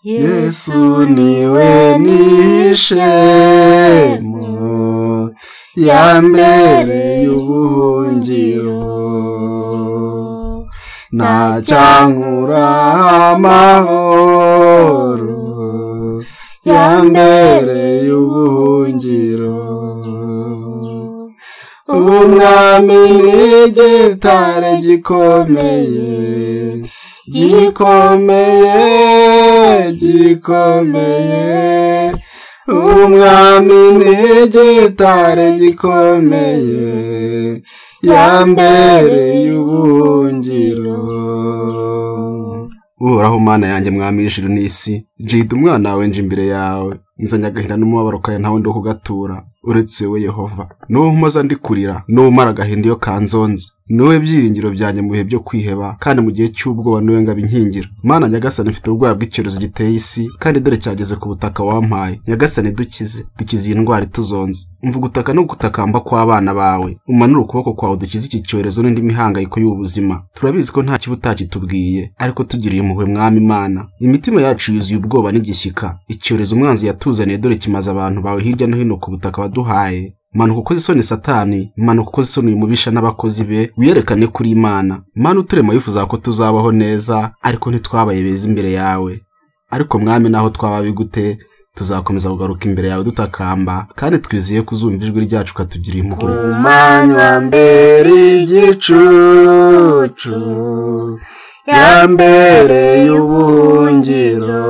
Yesu niwe nishemo yambereye ubuhungiro nacankura amahoro yambereye ubuhungiro umwami n'igitare gikomeye umwami n'igitare gikomeye yambereye ubuhungiro. Uhoraho Mana yanjye mwami w'ijuru n'isi, jida umwana wawe nje imbere yawe, nzanye agahinda n'umubabaro kawe ntawe ndo kugatura uretse we Yehova. N'uwo mpoza ndi kurira, n'uwo mara agahinda iyo kanzonze, niwe byiringiro byanjye mu bihe byo kwiheba, kandi mu gihe cy'ubwoba niwe ngaba inkingira. Mana Nyagasani, mfite ubwoba bw'icyorezo giteye isi, kandi dore cyageze ku butaka wampaye. Nyagasani, dukize iyi ndwara ituzonze. Umva gutaka no gutakamba kw'abana bawe, umanura ukuboko kwawe dukize iki cyorezo n'indi mihangayiko y'ubuzima. Turabizi ko nta kibi utakitubwiye, ariko tugiriye impuhwe mwami Imana. Imitima yacu yuzuye ubwoba n'igishyika. Icyorezo umwanzi yatuzaniye dore kimaze abantu bawe hirya no hino ku butaka waduhaye. Manuka ukoze isoni Satani, manuka ukoze isoni uyu mubisha n'abakozi be, wiyerekane kuri Imana. Mana, uturema wifuza ko tuzabaho neza, ariko ntitwabaye beza imbere yawe. Ariko mwami, naho twaba bigute, tuzakomeza kugaruka imbere yawe dutakamba, kandi twizeye kuzumva ijwi ryacu ukatugira impuhwe. Umanywa mbere igicucu yambereye ubuhungiro,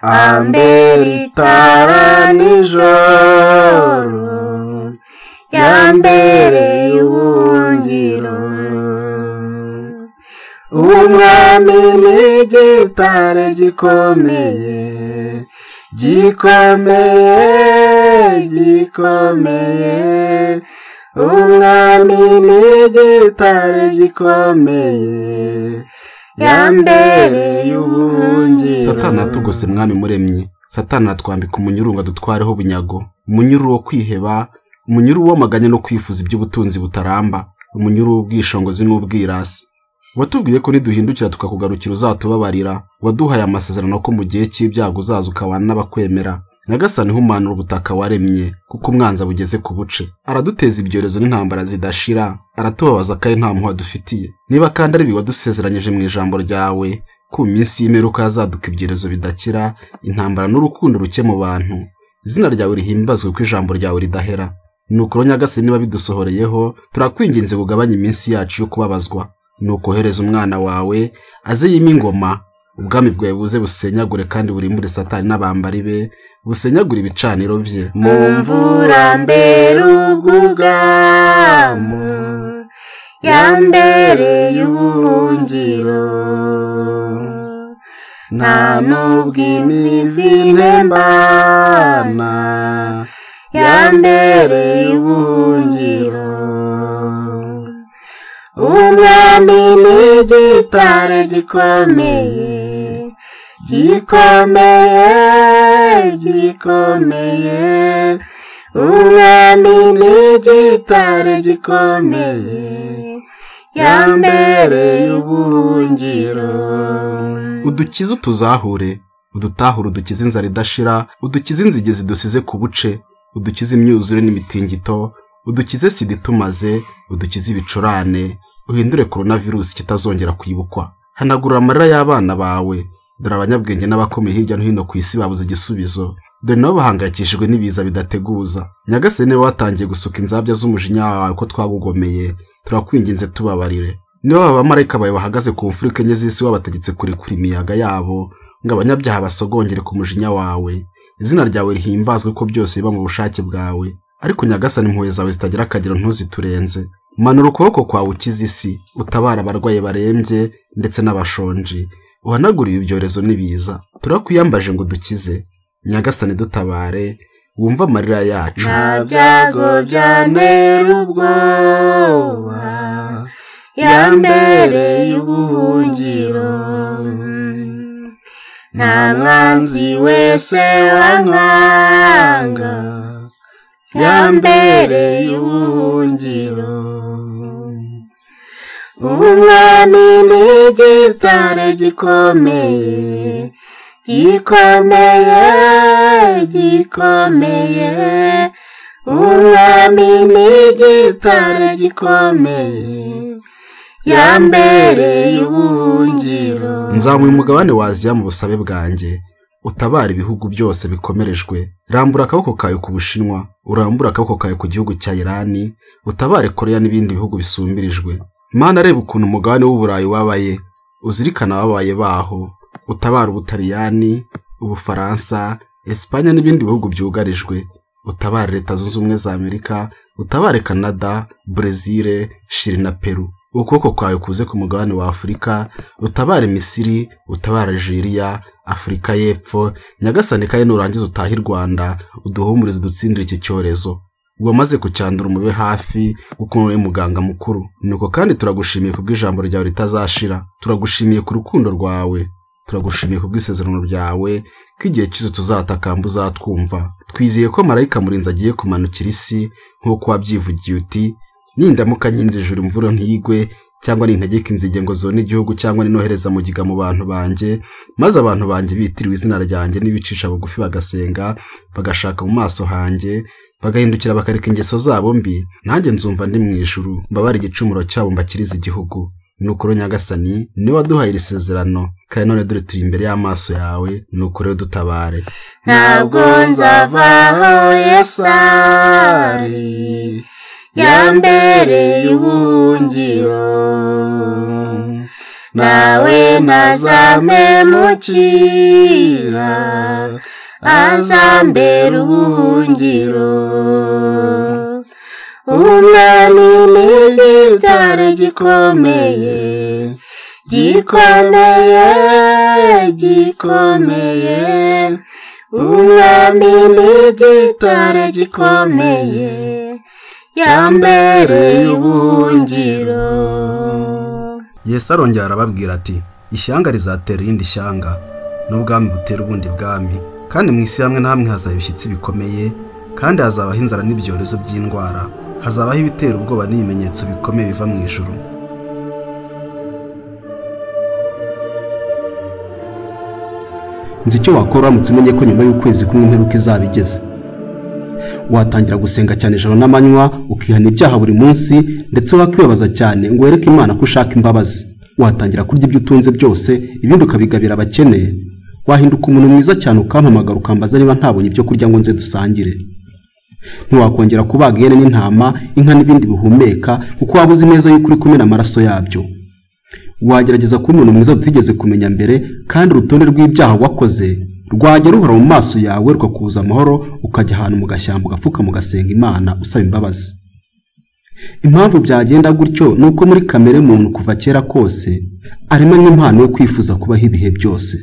ambere itara nijoro yambereye ubuhungiro, umwami n'igitare gikomeye umwami n'igitare gikomeye yambereye ubuhungiro. Satani atugose mwami muremye, Satani atwambika umunyurunga dutwareho bunyago, umunyuru wo kwiheba, umunyuru w'amaganya no kwifuza iby'ubutunzi butaramba, umunyuru w'ubwishongozi n'ubwirasi. Watubwiye ko niduhindukira tukakugarukira uzatubabarira, waduhaye amasezerano ko mu gihe cy'ibyago uzaza ukabana n'abakwemera. Nyagasani, humanura ubutaka waremye, kuko umwanzi bugeze ku buce. Araduteza ibyorezo n'intambara zidashira, aratubabaza kandi nta mpuhwe dufitiye. Niba kandi ari biwadusezeranyije mu ijambo ryawe, ku minsi y'imperuka hazaduka ibyorezo bidakira, intambara n'urukundo ruke mu bantu. Izina ryawe rihimbazwe ko ijambo ryawe ridahera. Nuko Nyagasani, niba bidusohoreyeho, turakwinginze kugabanya iminsi yacu yo kubabazwa. Nuko hereza umwana wawe aze yima ingoma, ubwami bwawe buze busenyagure kandi burimbure Satani n'abambari be, busenyagure ibicaniro bye. Mu mvura mbere ubwugamo yambereye ubuhungiro, nta nubwo imivi ntembana yambereye ubuhungiro, umwami n'igitare gikomeye umwami n'igitare gikomeye yambereye ubuhungiro. Udukize utuzahure, udutahure udukize inzara idashira, udukize inzige zidusize ku buce, udukize imyuzure n'imitingito, udukize sida itumaze, udukize ibicurane, uhindure coronavirus kitazongera kwibukwa. Hanagura amarira y'abana bawe, dore abanyabwenge n'abakomeye hirya no hino ku isi babuze igisubizo, dore nabo bahangayikishijwe n'ibiza bidateguza. Nyagasani, watangiye gusuka inzabya z'umujinya wawe ko twagugomeye, turakwinginze tubabarire. Niba abamarayika bawe bahagaze ku mfuruka enye z'isi wabategetse kurekura imiyaga yabo, ngo abanyabyaha basogongere ku mujinya wawe. Izina ryawe rihimbazwe ko byose biba mu bushake bwawe. Ariko Nyagasani, impuhwe zawe zitagira akagero ntuziturenze. Manura ukuboko kwawe ukize isi, utabara abarwayi barembye ndetse n'abashonji, uhanagure ibyorezo n'ibiza. Turakwiyambaje ngo dukize. Nyagasani, dutabare, wumva amarira yacu. Nta byago byantera ubwoba yambereye ubuhungiro, nta mwanzi wese wankanga yambereye ubuhungiro, umwami n'igitare gikomeye, gikomeye, gikomeye, umwami n'igitare gikomeye, yambereye ubuhungiro. Nzamuye umugabane wa Aziya mu busabe bwanjye, utabara ibihugu byose bikomerejwe. Rambura akaboko kawe ku Bushinwa, urambura akaboko kawe ku gihugu cya Irani, utabare Korea n'ibindi bihugu bisumbirijwe. Mana, reba ukuntu umugabane w'Uburayi wabaye, uzirikana ababaye baho, utabara Ubutaliyani, Ubufaransa, Espanya n'ibindi bihugu byugarijwe. Utabare Leta Zunze Ubumwe za Amerika, utabare Canada, Brazil, Chile na Peru. Ukuboko kwawe kuze ku mugabane wa Afurika, utabare Misiri, utabare Algeria, Afurika y'Epfo. Nyagasani kandi nurangiza utahe Rwanda, uduhumurize dutsindire iki cyorezo. Wamaze kucyandura umube hafi kuko uri muganga mukuru. Nuko kandi turagushimiye kubw'ijambo ryawe ritazashira, turagushimiye ku rukundo rwawe, turagushimiye kubw'isezerano ryawe ko igihe cyose tuzatakamba uzatwumva. Twizeye ko marayika murinzi agiye kumanukira isi nk'uko wabyivugiye uti, nindamuka nkinze ijuru imvura ntigwe, cyangwa nintegeka inzige ngo zone igihugu, cyangwa ninohereza mugiga mu bantu banjye, maze abantu banjye bitiriwe izina ryanjye n'ibicisha bugufi bagasenga, bagashaka mu maso hanjye, bagahindukira bakareka ingeso zabo mbi, nanjye nzumva ndi mu ijuru mbabare igicumuro cyabo mbakiriza igihugu. Nuko Nyagasani niwe waduhaye iri sezerano, kandi none dore turi imbere y'amaso yawe, nuko rero dutabare. Ntabwo nzavaho Yesu ari, yambereye ubuhungiro, nawe ntazamemukira, azambera ubuhungiro. Umwami n'igitare gikomeye, gikomeye, gikomeye, umwami n'igitare gikomeye, yambereye ubuhungiro. Yesu arongera arababwira ati, ishyanga rizatera irindi shyanga, n'ubwami butera ubundi bwami, kandi mu isi hamwe na hamwe hazaba ibishyitsi bikomeye, kandi hazabaho inzara n'ibyorezo by'indwara, hazabaho ibitera ubwoba n'ibimenyetso bikomeye biva mu ijuru. Nzi icyo wakora uramutse umenye ko nyuma y'ukwezi kumwe imperuka izaba igeze. Watangira gusenga cyane ijoro n'amanywa, ukihana ibyaha buri munsi, ndetse wakwibabaza cyane ngo wereke Imana ko ushaka imbabazi. Watangira kurya ibyo utunze byose, ibindi ukabigabira abakeneye. Wahinduka umuntu mwiza cyane, ukampamagara ukambaza niba ntabonye ibyo kurya ngo nze dusangire. Ntiwakongera kubaga ihene n'intama, inka n'ibindi bihumeka, kuko waba uzi neza yuko uri kumena amaraso yabyo. Wagerageza kuba umuntu mwiza utigeze kumenya mbere, kandi urutonde rw'ibyaha wakoze rwajya ruhora mu maso yawe, rukakubuza amahoro, ukajya ahantu mu gashyamba ugapfuka mugasenga Imana usaba imbabazi. Impamvu byagenda gutyo ni uko muri kamere muntu kuva kera kose arimo n'impano yo kwifuza kubaho ibihe byose,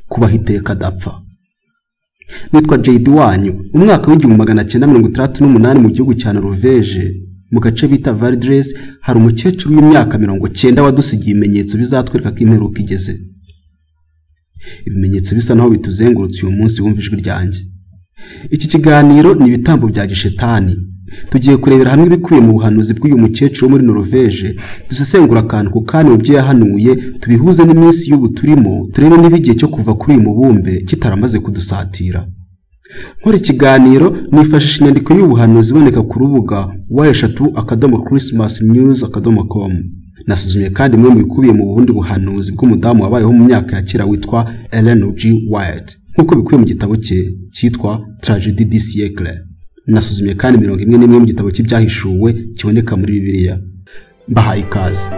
kubaho iteka adapfa. Nitwa J.D. wanyu. Umwaka w'1968 mu gihugu cya Norvege, mu gace bita Valdres, hari umukecuru w'imyaka 90 wadusigiye ibimenyetso bizatwereka ko imperuka igeze. Ibimenyetso bisa naho bituzengurutse uyu munsi wumva ijwi ryanjye. Iki kiganiro ni ibitambo bya gishetani. Tugiye kurebera hamwe ibikubiye mu buhanuzi bw'uyu mukecuru muri Norvege, dusesengura akantu ku kandi mu byo yahanuye, tubihuze n'iminsi y'ubu turimo, turebe niba igihe cyo kuva kuri uyu mubumbe kitaramaze kudusatira. Nkora ikiganiro nifashisha inyandiko y'ubuhanuzi iboneka ku rubuga y3christmasnews.com. Nasuzumye kandi mwe mu bikubiye mu bundi buhanuzi bw'umudamu wabayeho mu myaka ya kera witwa Ellen G. White, nk'uko bikubiye mu gitabo cye cyitwa Tragédie du siècle. Nasuzumye kandi 11 mu gitabo cy'ibyahishuwe kiboneka muri Bibiliya. Mbahaye ikaze.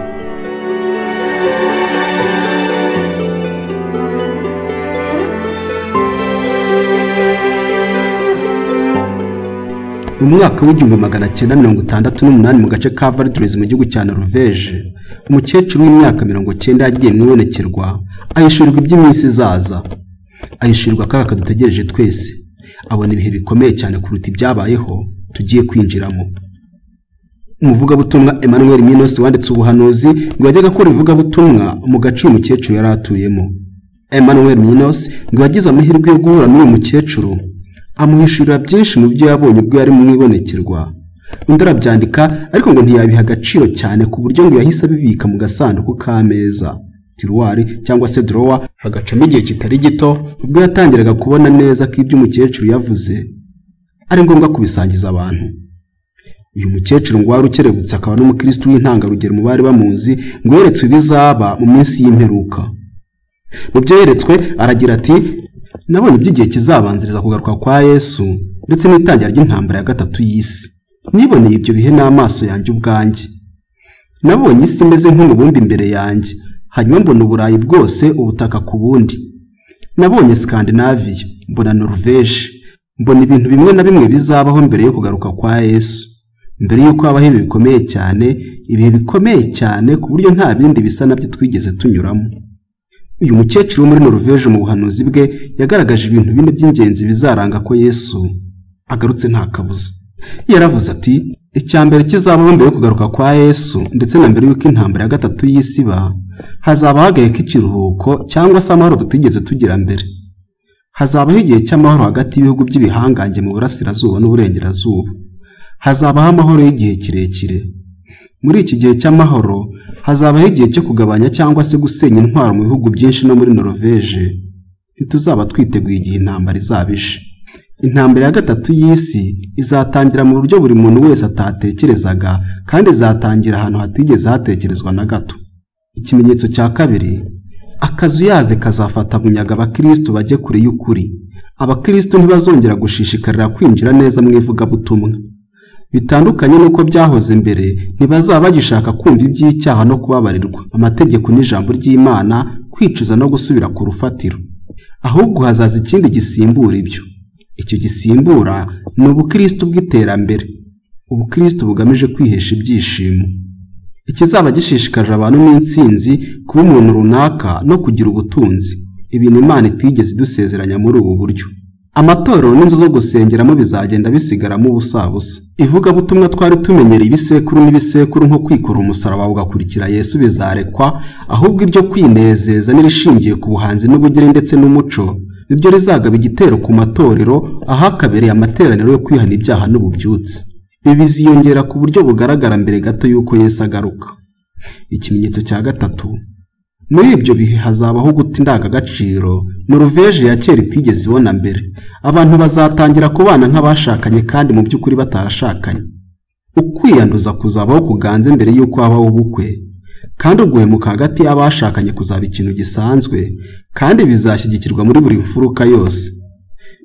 Mu mwaka w'1968 mu gace ka Valdres mu gihugu cya Norvege, umukecuru w'imyaka 90 yagiye mu ibonekerwa, ayishurirwa iby'iminsi izaza, ayishurirwa akaga kadutegereje twese, abona ibihe bikomeye cyane kuruta ibyabayeho tugiye kwinjiramo. Umuvugabutumwa Emmanuel Minos wanditse ubuhanuzi ngo yajyaga akora ivugabutumwa mu gace uyu mukecuru yari atuyemo. Emmanuel Minos ngo yagize amahirwe yo guhura n'uyu mukecuru, amuhishurira byinshi mu byo yabonye ubwo yari mu ibonekerwa, undi arabyandika ariko ngo ntiyabiha agaciro cyane ku buryo ngo yahise abibika mu gasanduku k'ameza tiruwari cyangwa se drawer, hagacamo igihe kitari gito ubwo yatangiraga kubona neza ko ibyo umukecuru yavuze ari ngombwa kubisangiza abantu. Uyu mukecuru ngo wari ukerebutse akaba n'umukristo w'intangarugero mu bari bamuzi, ngo yeretswe ibizaba mu minsi y'imperuka. Mu byo yeretswe aragira ati, nabonye iby'igihe kizabanziriza kugaruka kwa Yesu ndetse n'itangira ry'intambara ya gatatu y'isi. Niboneye ibyo bihe n'amaso yanjye ubwanjye. Nabonye isi imeze nk'umubumbe imbere yanjye, hanyuma mbona uburayi bwose ubutaka ku bundi. Nabonye Scandinavia, mbona Norvège, mbona ibintu bimwe na bimwe bizabaho mbere yo kugaruka kwa Yesu, mbere y'uko habaho ibihe bikomeye cyane, ibihe bikomeye cyane ku buryo nta bindi bisa nabyo twigeze tunyuramo. Uyu mukecuru wo muri Norvège mu buhanuzi bwe yagaragaje ibintu bine by'ingenzi bizaranga ko Yesu agarutse nta kabuza. Yaravuze ati, icya mbere kizabaho mbere yo kugaruka kwa Yesu ndetse na mbere y'uko intambara ya gatatu y'isi iba, hazaba hagaye k'ikiruhuko cyangwa se amahoro tutigeze tugira mbere. Hazabaho igihe cy'amahoro hagati y'ibihugu by'ibihangange mu burasirazuba n'uburengerazuba. Hazabaho amahoro y'igihe kirekire. Muri iki gihe cy'amahoro hazabaho igihe cyo kugabanya cyangwa se gusenya intwaro mu bihugu byinshi no muri Norvège. Ntituzaba twiteguye igihe intambara izabije. Intambara ya gatatu y'isi izatangira mu buryo buri muntu wese atatekerezaga kandi izatangira ahantu hatigeze hatekerezwa na gato. Ikimenyetso cya kabiri, akazuyaze kazafata bunyaga abakristo bajye kure y'ukuri. Abakristo ntibazongera gushishikarira kwinjira neza mu ivugabutumwa. Bitandukanye n'uko byahoze mbere, ntibazaba bagishaka kumva iby'icyaha no kubabarirwa, amategeko n'ijambo ry'Imana, kwicuza no gusubira ku rufatiro. Ahubwo hazaza ikindi gisimbura ibyo. Icyo gisimbura ni ubukristo bw'iterambere, ubukristo bugamije kwihesha ibyishimo. Ikizaba gishishikaje abantu n'intsinzi, kuba umuntu runaka no kugira ubutunzi, ibintu Imana itigeze idusezeranya muri ubu buryo. Amatorero n'inzu zo gusengeramo bizagenda bisigaramo ubusabusa. Ivugabutumwa twari tumenyereye ibisekuru n'ibisekuru nko kwikora umusaraba ugakurikira Yesu bizarekwa, ahubwo ibyo kwinezeza n'irishingiye ku buhanzi n'ubugeni ndetse n'umuco nibyo rizagaba igitero ku matorero, ahakabereye amateraniro yo kwihana ibyaha n'ububyutse. Ibi biziyongera ku buryo bugaragara mbere gato y'uko Yesu agaruka. Ikimenyetso cya gatatu, muri ibyo bihe hazabaho guta indangagaciro Norvège ya kera itigeze ibona mbere. Abantu bazatangira kubana nk'abashakanye kandi mu by'ukuri batarashakanye. Ukwiyanduza kuzabaho kuganze mbere y'uko habaho ubukwe, kandi uguhemuka hagati y'abashakanye kuzaba ikintu gisanzwe kandi bizashyigikirwa muri buri mfuruka yose.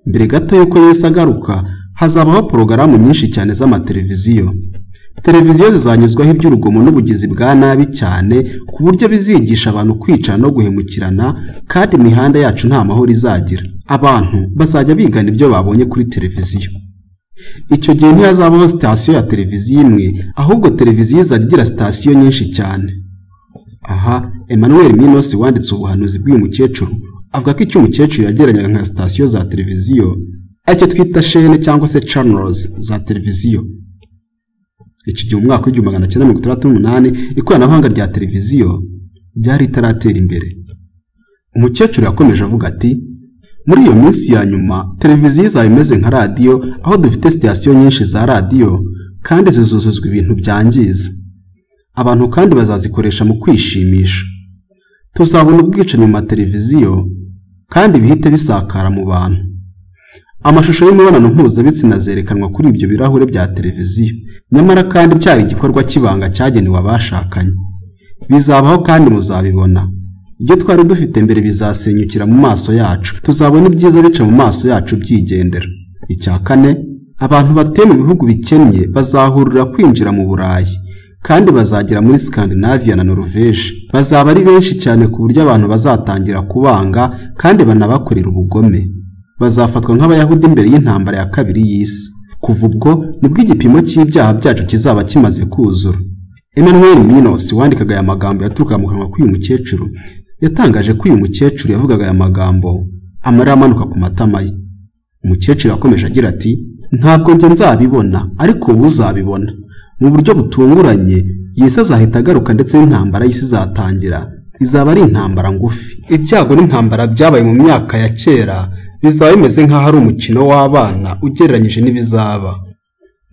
Mbere gato y'uko Yesu agaruka hazabaho porogaramu nyinshi cyane z'amateleviziyo. Televiziyo zizanyuzwaho iby'urugomo n'ubugizi bwa nabi cyane ku buryo bizigisha abantu kwicana no guhemukirana, kandi imihanda yacu nta mahoro izagira. Abantu bazajya bigana ibyo babonye kuri televiziyo. Icyo gihe ntihazabaho sitasiyo ya televiziyo imwe, ahubwo televiziyo izajya igira sitasiyo nyinshi cyane. Aha Emmanuel Minos wanditse ubuhanuzi bw'uyu mukecuru avuga ko icyo umukecuru yageranyaga nka sitasiyo za televiziyo aricyo twita chaîne cyangwa se channels za televiziyo. Iki gihe umwaka w'1968 ikoranabuhanga rya televiziyo ryari itaratera imbere. Umukecuru yakomeje avuga ati, muri iyo minsi ya nyuma televiziyo izaba imeze nka radiyo, aho dufite sitasiyo nyinshi za radiyo kandi zizuzuzwa ibintu byangiza. Abantu kandi bazazikoresha mu kwishimisha. Tuzabona ubwicanyi mu mateleviziyo kandi bihite bisakara mu bantu. Amashusho y'imibonano mpuzabitsina zerekanwa kuri ibyo birahure bya televiziyo, nyamara kandi cyari igikorwa kibanga cyagenewe abashakanye. Bizabaho kandi muzabibona. Ibyo twari dufite mbere bizasenyukira mu maso yacu. Tuzabona ibyiza bica mu maso yacu byigendera. Icya kane, abantu batuye mu bihugu bikennye bazahurira kwinjira mu Burayi, kandi bazagera muri Scandinavia na Norvège. Bazaba ari benshi cyane ku buryo abantu bazatangira kubanga kandi banabakorera ubugome. Bazafatwa nk'abayahudi mbere y'intambara ya kabiri y'isi. Kuva ubwo nibwo igipimo cy'ibyaha byacu kizaba kimaze kuzura. Emmanuel Minos wandikaga aya magambo yaturuka mu kanwa k'uyu mukecuru yatangaje ko uyu mukecuru yavugaga aya magambo amarira amanuka ku matama ye. Umukecuru yakomeje agira ati, ntabwo njye nzabibona ariko wowe uzabibona. Mu buryo butunguranye Yesu azahita agaruka ndetse n'intambara y'isi izatangira. Izaba ari intambara ngufi. Ibyago n'intambara byabaye mu myaka ya kera bizaba bimeze nk'aho ari umukino w'abana ugereranyije n'ibizaba.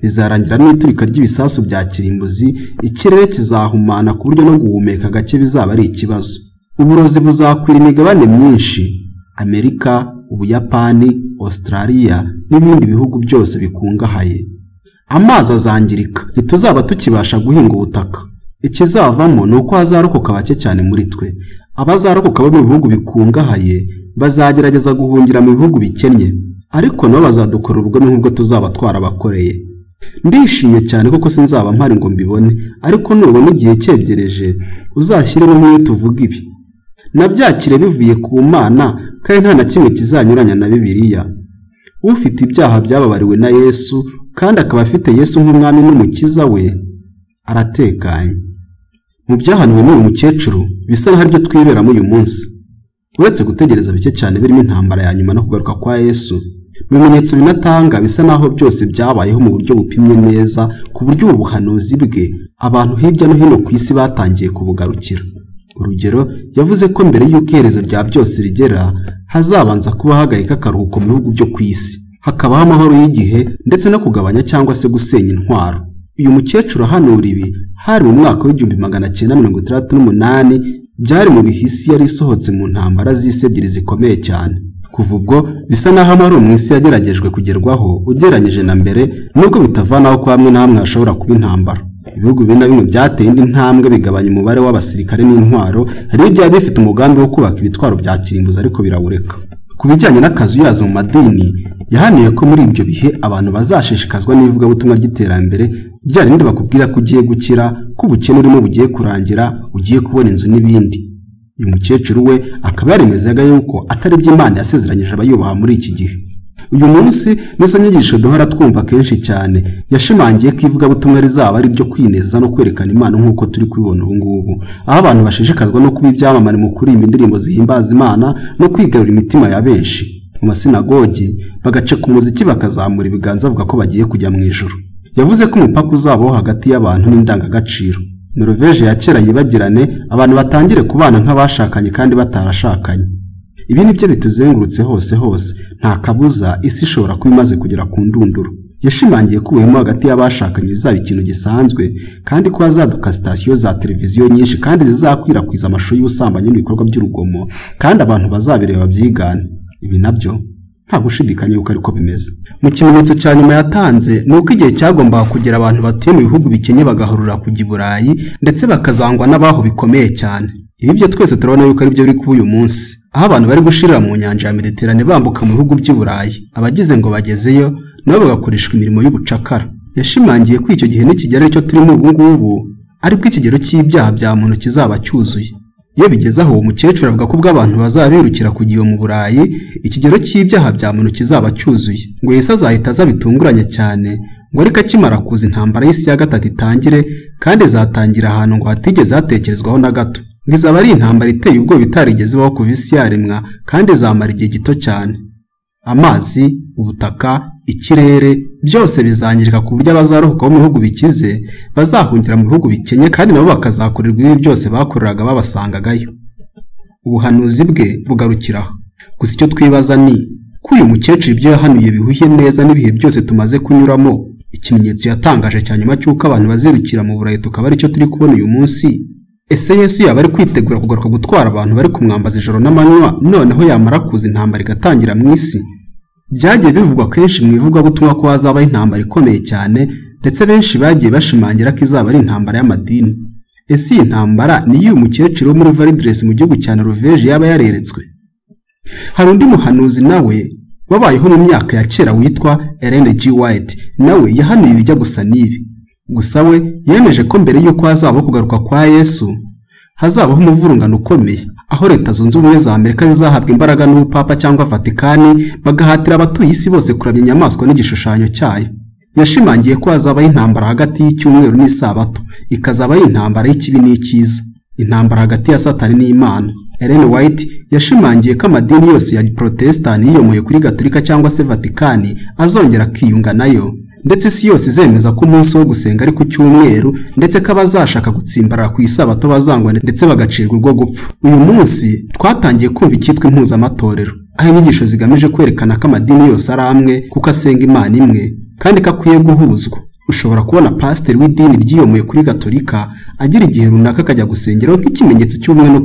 bizarangira n'iturika ry'ibisasu bya kirimbuzi, ikirere kizahumana ku buryo no guhumeka gake bizaba ari ikibazo. Uburozi buzakwira imigabane myinshi, Amerika, Ubuyapani, Australia n'ibindi bihugu byose bikungahaye. Amazi azangirika, ntituzaba tukibasha guhinga ubutaka. Ikizavamo ni uko hazarokoka bake cyane muri twe. Abazarokoka bo mu bihugu bikungahaye bazagerageza guhungira mu bihugu bikennye, ariko nabo bazadukora ubwo nk'ubwo tuzaba twarabakoreye. Ndishimye cyane kuko sinzaba mpari ngo mbibone, ariko nubona igihe cyegereje uzashyiremo muri tuvuga ibi. Nabyakire bivuye ku Mana, kandi nta na kimwe kizanyuranya na Bibiliya. Ufite ibyaha byababariwe na Yesu kandi akaba afite Yesu nk'umwami n'umukiza we, aratekanye. Mu byahanuwe n'uyu mukecuru bisa n'aho aribyo twiberamo uyu munsi. Uretse gutegereza bike cyane birimo intambara ya nyuma no kugaruka kwa Yesu, mu bimenyetso binatanga bisa n'aho byose byabayeho mu buryo bupimye neza, ku buryo ubu buhanuzi bwe abantu hirya no hino ku isi batangiye kubugarukira. Urugero, yavuze ko mbere y'uko iherezo rya byose rigera hazabanza kuba hagahika akaruhuko mu bihugu byo ku isi, hakabaho amahoro y'igihe ndetse no kugabanya cyangwa se gusenya intwaro. Uyu mukecuru ahanura ibi hari mu mwaka w'1968, byari mu bihisi yari isohotse mu ntambara z'isi ebyiri zikomeye cyane. Kuva ubwo bisa n'aho amahoro mu isi yageragejwe kugerwaho ugereranyije na mbere, nubwo bitavanaho ko hamwe na hamwe hashobora kuba intambara. Ibihugu bimwe na bimwe byateye indi ntambwe bigabanya umubare w'abasirikare n'intwaro, hari byari bifite umugambi wo kubaka ibitwaro bya kirimbuzi ariko birawureka. Ku bijyanye n'akazuyazo mu madini, yahaniye ko muri ibyo bihe abantu bazashishikazwa n'ivugabutumwa ry'iterambere, ryarindi bakubwira ko ugiye gukira, ko ubukene urimo bugiye kurangira, ugiye kubona inzu n'ibindi. Uyu mukecuru we akaba yaremezaga yuko atari byo Imana yasezeranyije abayubaha muri iki gihe. Uyu munsi n'izo nyigisho duhora twumva kenshi cyane, yashimangiye ko ivugabutumwa rizaba ari byo kwineza no kwerekana Imana nk'uko turi kubibona ubu ngubu, aho abantu bashishikazwa no kuba ibyamamare mu kuririmba indirimbo zihimbaza Imana no kwigarura imitima ya benshi. Mu masinagogi bagaceka umuziki bakazamura ibiganza bavuga ko bagiye kujya mu ijuru. Yavuze ko umupaka uzabaho hagati y'abantu n'indangagaciro. Norvege ya kera yibagirane, abantu batangire kubana nk'abashakanye kandi batarashakanye. Ibi nibyo bituzengurutse hose, nta kabuza isi ishobora kuba imaze kugera ku ndunduro. Yashimangiye ko ubuhemu hagati y'abashakanye bizaba ikintu gisanzwe, kandi ko hazaduka sitasiyo za televiziyo nyinshi kandi zizakwirakwiza amashusho y'ubusambanyi n'ibikorwa by'urugomo, kandi abantu bazabireba byigane. Ibi nabyo nta gushidikanya yuko ariko bimeze. Mu kimenyetso cya nyuma yatanze ni uko igihe cyagombaga kugira abantu batuye mu bihugu bikenye bagahurura kujya i Burayi, ndetse bakazangwa n'abaho bikomeye cyane. Ibi byo twese turabona yuko ari byo biri kuba uyu munsi, aho abantu bari gushirira mu nyanja ya Mediterane bambuka mu bihugu by'i Burayi, abagize ngo bagezeyo nabo bagakoreshwa imirimo y'ubucakara. Yashimangiye ko icyo gihe n'ikigero cyo turimo ubu ngubu aribwo ikigero cy'ibyaha bya muntu kizaba cyuzuye. Iyo bigeze aho, umukecuru avuga ko ubwo abantu bazabirukira kujya mu Burayi, ikigero cy'ibyaha bya muntu kizaba cyuzuye, ngo Yesu azahita aza bitunguranye cyane, ngo ariko akimara kuza intambara y'isi ya gatatu itangire, kandi izatangira ahantu ngo hatigeze hatekerezwaho na gato. Ngo izaba ari intambara iteye ubwoba itarigeze ibaho kuva isi yaremwa, kandi izamara igihe gito cyane. Amazi, ubutaka, ikirere byose bizangirika ku buryo abazarokoka bo mu bihugu bikize bazahungira mu bihugu bikenye, kandi nabo bakazakorerwa ibi byose bakoreraga babasangagayo. Ubuhanuzi bwe bugarukiraho. Gusa icyo twibaza ni ko uyu mukecuru ibyo yahanuye bihuye neza n'ibihe byose tumaze kunyuramo. Ikimenyetso yatangaje cya nyuma cy'uko abantu bazirukira mu Burayi tukaba ari cyo turi kubona uyu munsi. Ese Yesu yaba ari kwitegura kugaruka gutwara abantu bari kumwambaza ijoro n'amanywa, noneho yamara kuza intambara igatangira mu isi? Byagiye bivugwa kenshi mu ivugabutumwa ko hazabaho intambara ikomeye cyane, ndetse benshi bagiye bashimangira ko izaba ari intambara y'amadini. Ese iyi ntambara ni iy'uyu mukecuru wo muri Validres mu gihugu cya Norvege yaba yareretswe? Hari undi muhanuzi nawe wabayeho mu myaka ya kera witwa Ellen G. White, nawe yahanuye ibijya gusa n'ibi. Gusa we yemeje ko mbere y'uko hazabaho kugaruka kwa Yesu hazabaho umuvurungano ukomeye, aho Leta Zunze Ubumwe za Amerika zizahabwa imbaraga n'ubupapa cyangwa Vatikani, bagahatira abatuye isi bose kuramya inyamaswa n'igishushanyo cyayo. Yashimangiye ko hazabaho intambara hagati y'icyumweru n'isabato, ikazaba ari intambara y'ikibi n'icyiza, intambara hagati ya Satani n'Imana. Ellen White yashimangiye ko amadini yose ya Protestant yiyomoye kuri Gatolika cyangwa se Vatikani azongera akiyunga nayo, ndetse isi yose izemeza ko umunsi wo gusenga ari ku cyumweru, ndetse ko abazashaka gutsimbarara ku isabato bazangwa ndetse bagacirwa urwo gupfa. Uyu munsi twatangiye kumva icyitwa impuzamatorero, aho inyigisho zigamije kwerekana ko amadini yose ari amwe kuko asenga Imana imwe kandi ko akwiye guhuzwa. ushobora kubona pasiteri w'idini ryiyomoye kuri gatolika agira igihe runaka akajya gusengeraho nk'ikimenyetso cy'ubumwe no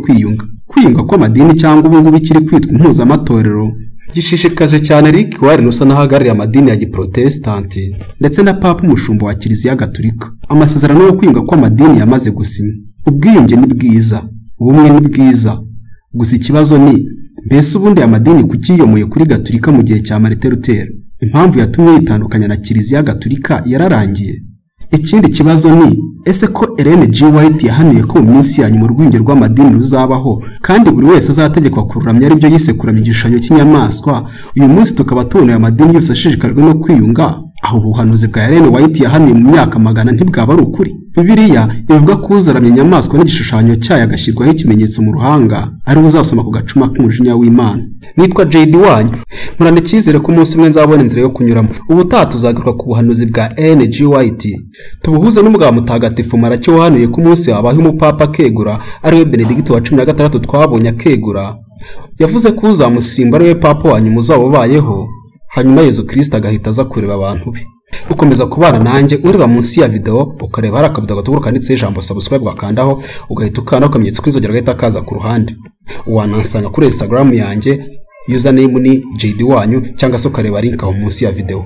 kwiyunga kw'amadini cyangwa ubu ngubu ikiri kwitwa impuzamatorero gishishikaje cyane Rick Warren usa n'ahagarariye amadini ya giprotestanti ndetse na papa umushumba wa kiliziya gatolika. Amasezerano yo kwiyunga kw'amadini yamaze gusinya. Ubwiyunge ni bwiza, ubumwe ni bwiza, gusa ikibazo ni mbese ubundi amadini kukiyomoye kuri gatolika mu gihe cya Martin Luther, impamvu yatumye yitandukanya na kiliziya gatolika yararangiye. Ikindi kibazo ni ese ko Ellen G. White yahanuye ko mu minsi ya nyuma urwunge rw'amadini ruzabaho kandi buri wese azategekwa kururamya aribyo yise kuramya igishushanyo cy'inyamaswa, uyu munsi tukaba tubona amadini yose ashishikajwe no kwiyunga, aho ubuhanuzi bwa Ellen White yahanuye mu myaka magana ntibwaba ari ukuri? Bibiliya ivuga ko uzaramya inyamaswa n'igishushanyo cyayo agashyirwaho ikimenyetso mu ruhanga ari uzasoma ku gacuma k'umujinya w'Imana. Nitwa JD wanyu, murane cyizere ko umunsi umwe nzabona inzira yo kunyuramo. Ubutaha tuzagaruka ku buhanuzi bwa Ellen G. White tubuhuze n'umugabo mutagatifu Maraki wahanuye ko umunsi wabaho umupapa kegura ariwe Benedicto wa 16 twabonye akegura. Yavuze ko uzamusimba ariwe papa wanyu muzababayeho, hanyuma Yesu Kristo agahita aza kureba abantu be. Ukomeza kubana nanjye ureba munsi ya video ukareba hari akavido gatuguru kanditseho ijambo subscribe wakandaho ugahita ukanda akamenyetso kw'inzogera gahita kaza ku ruhande. Wanansanga kuri Instagram yanjye username ni JD wanyu cyangwa se ukareba link aho munsi ya video.